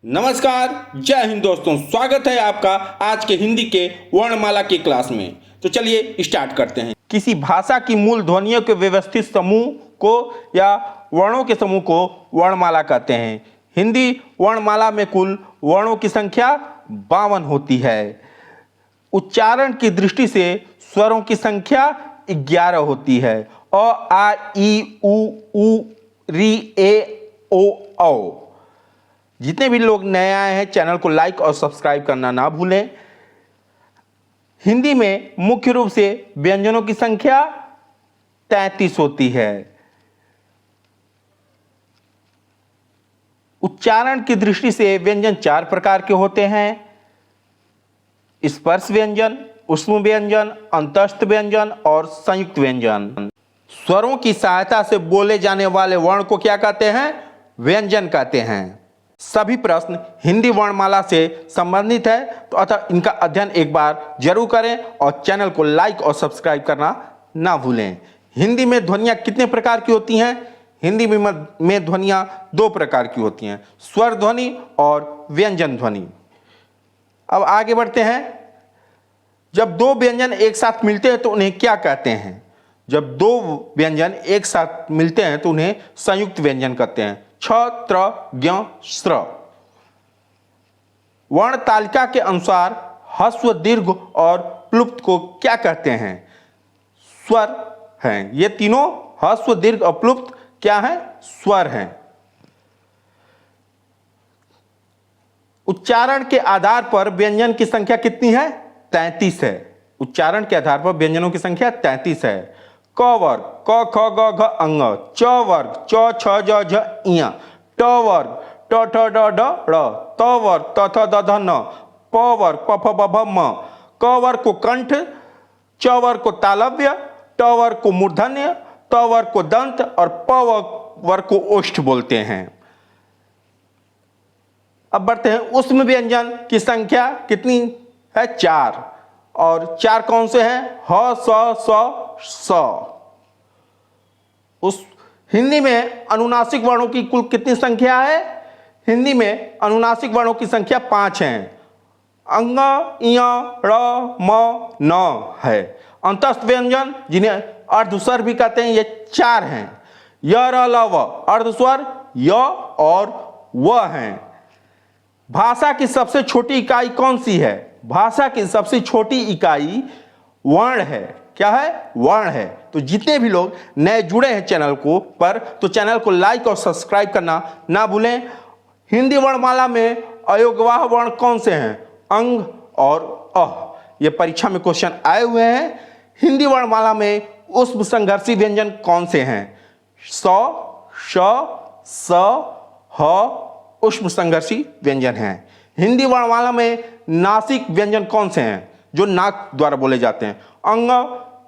नमस्कार, जय हिंद दोस्तों। स्वागत है आपका आज के हिंदी के वर्णमाला की क्लास में। तो चलिए स्टार्ट करते हैं। किसी भाषा की मूल ध्वनियों के व्यवस्थित समूह को या वर्णों के समूह को वर्णमाला कहते हैं। हिंदी वर्णमाला में कुल वर्णों की संख्या 52 होती है। उच्चारण की दृष्टि से स्वरों की संख्या 11 होती है। अ, आ, ई, उ, री, ए, ओ, औ। जितने भी लोग नए आए हैं चैनल को लाइक और सब्सक्राइब करना ना भूलें। हिंदी में मुख्य रूप से व्यंजनों की संख्या 33 होती है। उच्चारण की दृष्टि से व्यंजन 4 प्रकार के होते हैं: स्पर्श व्यंजन, ऊष्म व्यंजन, अंतस्थ व्यंजन और संयुक्त व्यंजन। स्वरों की सहायता से बोले जाने वाले वर्ण को क्या कहते हैं? व्यंजन कहते हैं। सभी प्रश्न हिंदी वर्णमाला से संबंधित है, तो अतः इनका अध्ययन एक बार जरूर करें और चैनल को लाइक और सब्सक्राइब करना ना भूलें। हिंदी में ध्वनियाँ कितने प्रकार की होती हैं? हिंदी में ध्वनियाँ 2 प्रकार की होती हैं, स्वर ध्वनि और व्यंजन ध्वनि। अब आगे बढ़ते हैं। जब 2 व्यंजन एक साथ मिलते हैं तो उन्हें क्या कहते हैं? जब 2 व्यंजन एक साथ मिलते हैं तो उन्हें संयुक्त व्यंजन कहते हैं। छ, त्र, ज्ञ, श्र। वर्ण तालिका के अनुसार ह्रस्व, दीर्घ और प्लुप्त को क्या कहते हैं? स्वर हैं। ये तीनों ह्रस्व, दीर्घ और प्लुप्त क्या हैं? स्वर हैं। उच्चारण के आधार पर व्यंजन की संख्या कितनी है? 33 है। उच्चारण के आधार पर व्यंजनों की संख्या 33 है। क वर्ग क, ख, ग, घ, अंग। च वर्ग च, छ, ज, झ, इय। ट वर्ग ट, ठ, ड, ढ, ड़। त वर्ग त, थ, द, ध, न। प वर्ग प, फ, ब, भ, म। क वर्ग को कंठ, च वर्ग को तालव्य, ट वर्ग को मूर्धन्य, त वर्ग को दंत और प वर्ग को ओष्ठ बोलते हैं। अब बढ़ते हैं। ऊष्म व्यंजन की संख्या कितनी है? 4। और 4 कौन से हैं? ह, स, उस हिंदी में अनुनासिक वर्णों की कुल कितनी संख्या है? हिंदी में अनुनासिक वर्णों की संख्या 5 है। अंग, इय, ड़, म, न है। अंतस्थ व्यंजन जिन्हें अर्धस्वर भी कहते हैं, ये 4 हैं। य, र, ल, व अर्धस्वर य और व हैं। भाषा की सबसे छोटी इकाई कौन सी है? भाषा की सबसे छोटी इकाई वर्ण है। क्या है? वर्ण है। तो जितने भी लोग नए जुड़े हैं चैनल को पर, तो चैनल को लाइक और सब्सक्राइब करना ना भूलें। हिंदी वर्णमाला में अयोगवाह वर्ण कौन से हैं? अंग और अ। ये परीक्षा में क्वेश्चन आए हुए हैं। हिंदी वर्णमाला में ऊष्म संघर्षी व्यंजन कौन से हैं? स, श, स, ह ऊष्म संघर्षी व्यंजन हैं। हिंदी वर्णमाला में नासिक व्यंजन कौन से हैं जो नाक द्वारा बोले जाते हैं? अंग,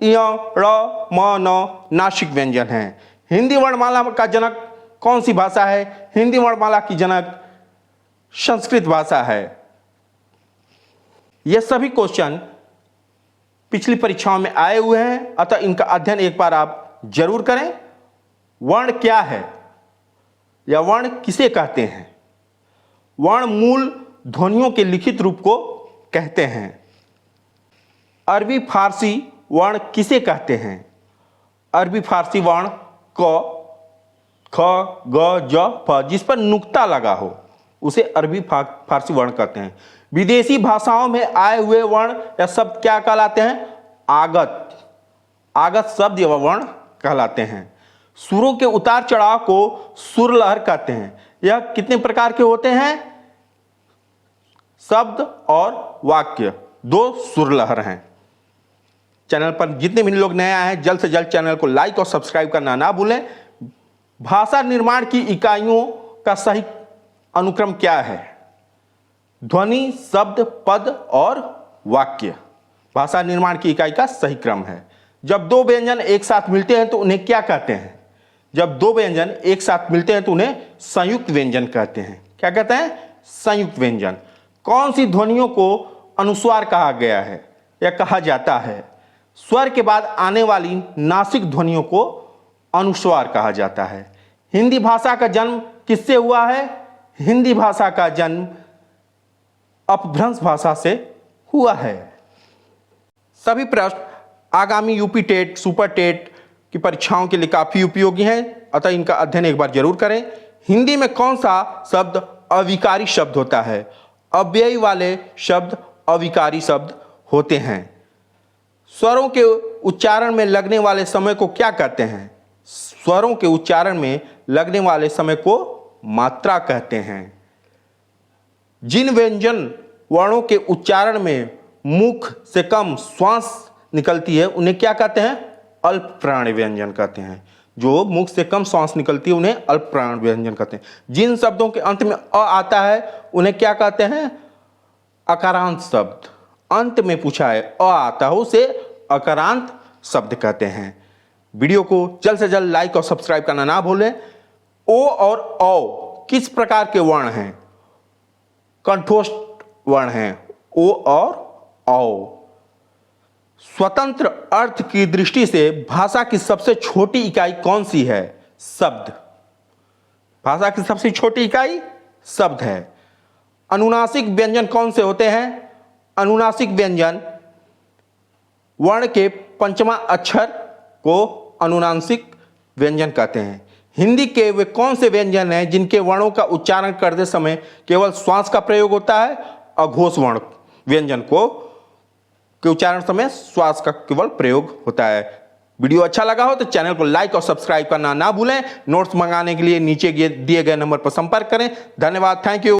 इय, ड़, म, न नासिक व्यंजन हैं। हिंदी वर्णमाला का जनक कौन सी भाषा है? हिंदी वर्णमाला की जनक संस्कृत भाषा है। ये सभी क्वेश्चन पिछली परीक्षाओं में आए हुए हैं, अतः इनका अध्ययन एक बार आप जरूर करें। वर्ण क्या है या वर्ण किसे कहते हैं? वर्ण मूल ध्वनियों के लिखित रूप को कहते हैं। अरबी फारसी वर्ण किसे कहते हैं? अरबी फारसी वर्ण क, ख, ग, ज, फ जिस पर नुक्ता लगा हो उसे अरबी फारसी वर्ण कहते हैं। विदेशी भाषाओं में आए हुए वर्ण या शब्द क्या कहलाते हैं? आगत। आगत शब्द या वर्ण कहलाते हैं। सुरों के उतार चढ़ाव को सुर लहर कहते हैं। यह कितने प्रकार के होते हैं? शब्द और वाक्य 2 सुर लहर हैं। चैनल पर जितने भी लोग नए आए हैं जल्द से जल्द चैनल को लाइक और सब्सक्राइब करना ना भूलें। भाषा निर्माण की इकाइयों का सही अनुक्रम क्या है? ध्वनि, शब्द, पद और वाक्य भाषा निर्माण की इकाई का सही क्रम है। जब 2 व्यंजन एक साथ मिलते हैं तो उन्हें क्या कहते हैं? जब 2 व्यंजन एक साथ मिलते हैं तो उन्हें संयुक्त व्यंजन कहते हैं। क्या कहते हैं? संयुक्त व्यंजन। कौन सी ध्वनियों को अनुस्वार कहा गया है या कहा जाता है? स्वर के बाद आने वाली नासिक ध्वनियों को अनुस्वार कहा जाता है। हिंदी भाषा का जन्म किससे हुआ है? हिंदी भाषा का जन्म अपभ्रंश भाषा से हुआ है। सभी प्रश्न आगामी यूपी टेट, सुपर टेट की परीक्षाओं के लिए काफी उपयोगी हैं, अतः इनका अध्ययन एक बार जरूर करें। हिंदी में कौन सा शब्द अविकारी शब्द होता है? अव्ययी वाले शब्द अविकारी शब्द होते हैं। स्वरों के उच्चारण में लगने वाले समय को क्या कहते हैं? स्वरों के उच्चारण में लगने वाले समय को मात्रा कहते हैं। जिन व्यंजन वर्णों के उच्चारण में मुख से कम श्वास निकलती है उन्हें क्या कहते हैं? अल्प प्राण व्यंजन कहते हैं। जो मुख से कम श्वास निकलती है उन्हें अल्प प्राण व्यंजन कहते हैं। जिन शब्दों के अंत में अ आता है उन्हें क्या कहते हैं? अकारांत शब्द। अंत में पूछा है अ आता हो उसे अकारांत शब्द कहते हैं। वीडियो को जल्द से जल्द लाइक और सब्सक्राइब करना ना भूलें। ओ और औ किस प्रकार के वर्ण हैं? कंठोष्ठ वर्ण हैं ओ और औ। स्वतंत्र अर्थ की दृष्टि से भाषा की सबसे छोटी इकाई कौन सी है? शब्द। भाषा की सबसे छोटी इकाई शब्द है। अनुनासिक व्यंजन कौन से होते हैं? अनुनासिक व्यंजन वर्ण के पंचमा अक्षर को अनुनासिक व्यंजन कहते हैं। हिंदी के वे कौन से व्यंजन हैं जिनके वर्णों का उच्चारण करते समय केवल श्वास का प्रयोग होता है? अघोष वर्ण व्यंजन को के उच्चारण समय श्वास का केवल प्रयोग होता है। वीडियो अच्छा लगा हो तो चैनल को लाइक और सब्सक्राइब करना ना भूलें। नोट्स मंगाने के लिए नीचे दिए गए नंबर पर संपर्क करें। धन्यवाद, थैंक यू।